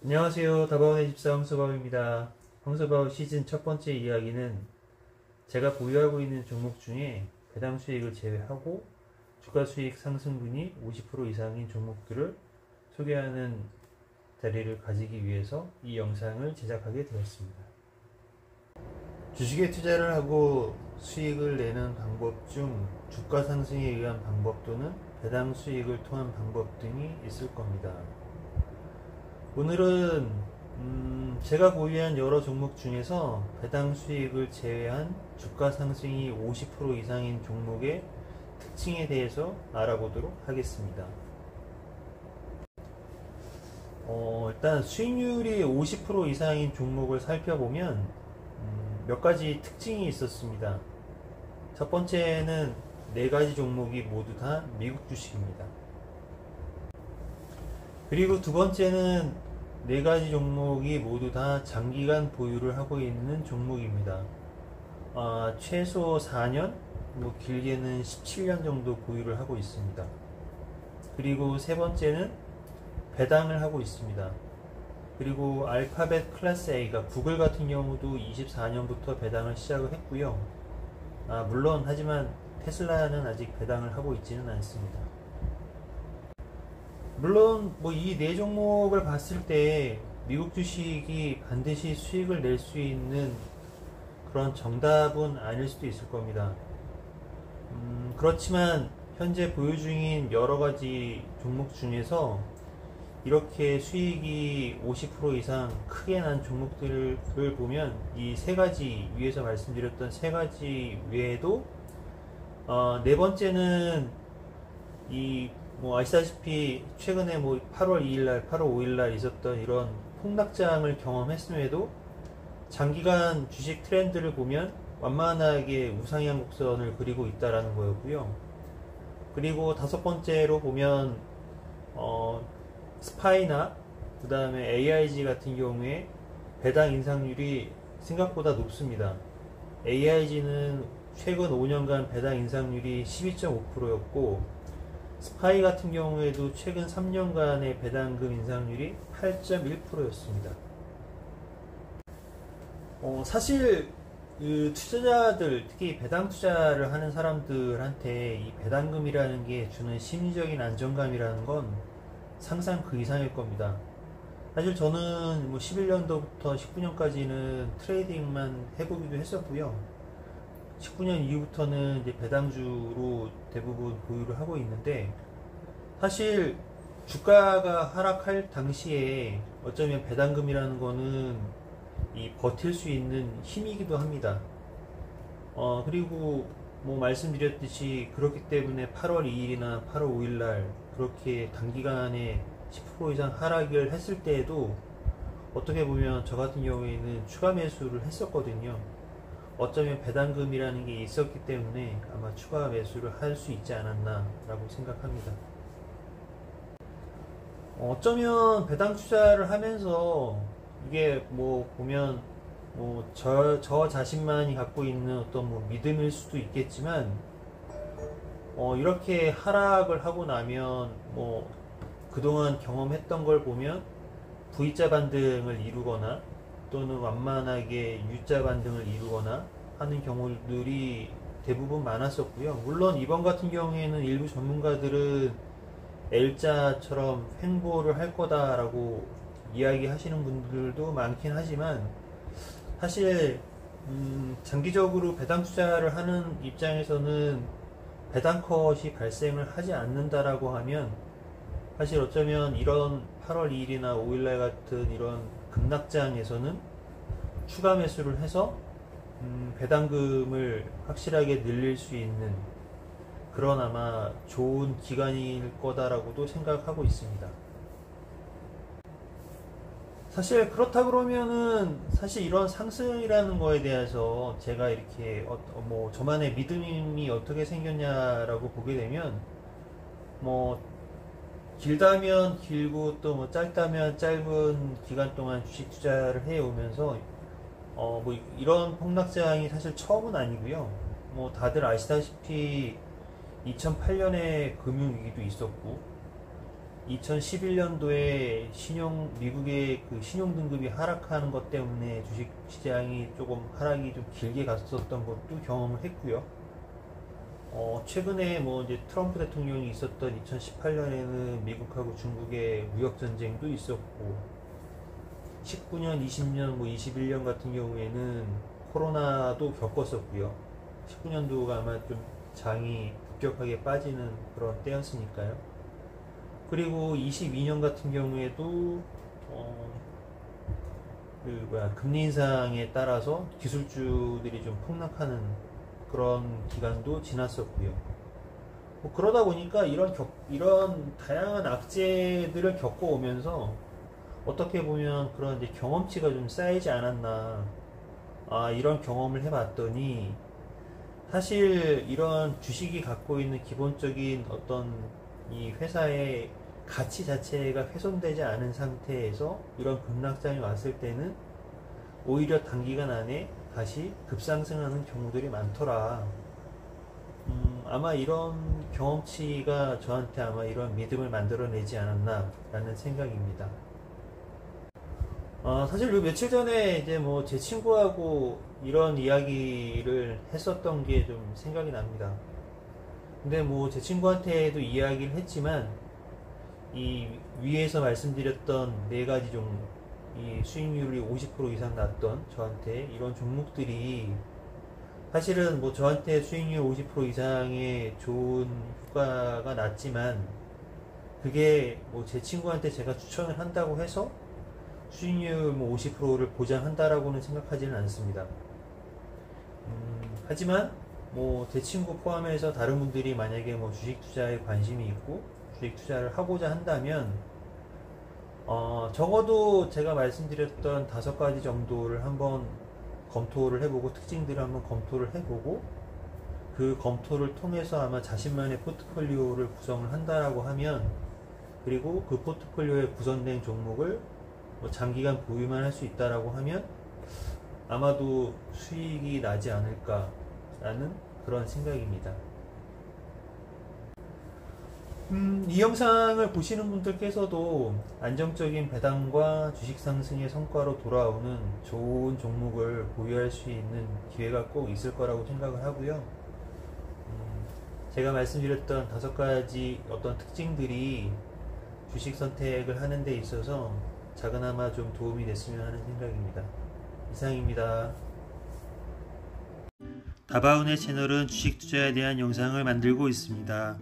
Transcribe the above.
안녕하세요. 다바오의 집사 황서바오입니다. 황서바오 시즌 첫 번째 이야기는 제가 보유하고 있는 종목 중에 배당 수익을 제외하고 주가 수익 상승분이 50% 이상인 종목들을 소개하는 자리를 가지기 위해서 이 영상을 제작하게 되었습니다. 주식에 투자를 하고 수익을 내는 방법 중 주가 상승에 의한 방법 또는 배당 수익을 통한 방법 등이 있을 겁니다. 오늘은 제가 보유한 여러 종목 중에서 배당 수익을 제외한 주가 상승이 50% 이상인 종목의 특징에 대해서 알아보도록 하겠습니다. 일단 수익률이 50% 이상인 종목을 살펴보면 몇 가지 특징이 있었습니다. 첫 번째는 네 가지 종목이 모두 다 미국 주식입니다. 그리고 두 번째는 네 가지 종목이 모두 다 장기간 보유를 하고 있는 종목입니다. 최소 4년, 길게는 17년 정도 보유를 하고 있습니다. 그리고 세 번째는 배당을 하고 있습니다. 그리고 알파벳 클래스 A가 구글 같은 경우도 24년부터 배당을 시작을 했고요. 물론 하지만 테슬라는 아직 배당을 하고 있지는 않습니다. 물론 이 네 종목을 봤을 때 미국 주식이 반드시 수익을 낼 수 있는 그런 정답은 아닐 수도 있을 겁니다. 그렇지만 현재 보유 중인 여러 가지 종목 중에서 이렇게 수익이 50% 이상 크게 난 종목들을 보면 이 세 가지 위에서 말씀드렸던 세 가지 외에도 네 번째는 아시다시피 최근에 8월 2일날, 8월 5일날 있었던 이런 폭락장을 경험했음에도 장기간 주식 트렌드를 보면 완만하게 우상향 곡선을 그리고 있다라는 거였고요. 그리고 다섯 번째로 보면 스파이나 그 다음에 AIG 같은 경우에 배당 인상률이 생각보다 높습니다. AIG는 최근 5년간 배당 인상률이 12.5%였고 스파이 같은 경우에도 최근 3년간의 배당금 인상률이 8.1%였습니다. 사실 투자자들, 특히 배당 투자를 하는 사람들한테 이 배당금이라는 게 주는 심리적인 안정감이라는 건 상상 그 이상일 겁니다. 사실 저는 11년도부터 19년까지는 트레이딩만 해보기도 했었고요. 19년 이후부터는 이제 배당주로 대부분 보유를 하고 있는데, 사실 주가가 하락할 당시에 어쩌면 배당금이라는 거는 버틸 수 있는 힘이기도 합니다. 그리고 말씀드렸듯이 그렇기 때문에 8월 2일이나 8월 5일날 그렇게 단기간에 10% 이상 하락을 했을 때에도 어떻게 보면 저 같은 경우에는 추가 매수를 했었거든요. 어쩌면 배당금이라는 게 있었기 때문에 아마 추가 매수를 할 수 있지 않았나 라고 생각합니다. 어쩌면 배당 투자를 하면서 이게 보면 저 자신만이 갖고 있는 어떤 믿음일 수도 있겠지만 이렇게 하락을 하고 나면 그동안 경험했던 걸 보면 V자 반등을 이루거나 또는 완만하게 U자 반등을 이루거나 하는 경우들이 대부분 많았었고요. 물론 이번 같은 경우에는 일부 전문가들은 L자처럼 횡보를 할 거다라고 이야기하시는 분들도 많긴 하지만 사실 장기적으로 배당 투자를 하는 입장에서는 배당 컷이 발생을 하지 않는다라고 하면 사실 어쩌면 이런 8월 2일이나 5일날 같은 이런 급락장에서는 추가 매수를 해서 배당금을 확실하게 늘릴 수 있는 그런 아마 좋은 기간일 거다라고도 생각하고 있습니다. 사실 그렇다 그러면은 사실 이런 상승이라는 거에 대해서 제가 이렇게 저만의 믿음이 어떻게 생겼냐라고 보게 되면 길다면 길고 또 짧다면 짧은 기간 동안 주식 투자를 해 오면서 이런 폭락장이 사실 처음은 아니고요. 다들 아시다시피 2008년에 금융위기도 있었고 2011년도에 미국의 그 신용 등급이 하락하는 것 때문에 주식 시장이 조금 하락이 좀 길게 갔었던 것도 경험을 했고요. 최근에 뭐 이제 트럼프 대통령이 있었던 2018년에는 미국하고 중국의 무역 전쟁도 있었고, 19년, 20년, 뭐 21년 같은 경우에는 코로나도 겪었었고요. 19년도가 아마 좀 장이 급격하게 빠지는 그런 때였으니까요. 그리고 22년 같은 경우에도 금리 인상에 따라서 기술주들이 좀 폭락하는 그런 기간도 지났었고요. 뭐 그러다 보니까 이런 다양한 악재들을 겪어오면서 어떻게 보면 그런 이제 경험치가 좀 쌓이지 않았나. 이런 경험을 해봤더니 사실 이런 주식이 갖고 있는 기본적인 어떤 이 회사의 가치 자체가 훼손되지 않은 상태에서 이런 급락장이 왔을 때는 오히려 단기간 안에 다시 급상승하는 경우들이 많더라. 아마 이런 경험치가 저한테 아마 이런 믿음을 만들어내지 않았나 라는 생각입니다. 사실 요 며칠 전에 이제 뭐 제 친구하고 이런 이야기를 했었던 게 좀 생각이 납니다. 근데 뭐 제 친구한테도 이야기를 했지만 이 위에서 말씀드렸던 네 가지 종목, 이 수익률이 50% 이상 났던 저한테 이런 종목들이 사실은 뭐 저한테 수익률 50% 이상의 좋은 효과가 났지만 그게 뭐 제 친구한테 제가 추천을 한다고 해서 수익률 뭐 50%를 보장한다라고는 생각하지는 않습니다. 하지만 뭐 제 친구 포함해서 다른 분들이 만약에 뭐 주식 투자에 관심이 있고 주식 투자를 하고자 한다면 적어도 제가 말씀드렸던 5가지 정도를 한번 검토를 해보고 특징들을 한번 검토를 해보고 그 검토를 통해서 아마 자신만의 포트폴리오를 구성을 한다라고 하면, 그리고 그 포트폴리오에 구성된 종목을 뭐 장기간 보유만 할 수 있다라고 하면 아마도 수익이 나지 않을까라는 그런 생각입니다. 이 영상을 보시는 분들께서도 안정적인 배당과 주식 상승의 성과로 돌아오는 좋은 종목을 보유할 수 있는 기회가 꼭 있을 거라고 생각을 하고요. 제가 말씀드렸던 5가지 어떤 특징들이 주식 선택을 하는 데 있어서 작은아마 좀 도움이 됐으면 하는 생각입니다. 이상입니다. 다바운의 채널은 주식 투자에 대한 영상을 만들고 있습니다.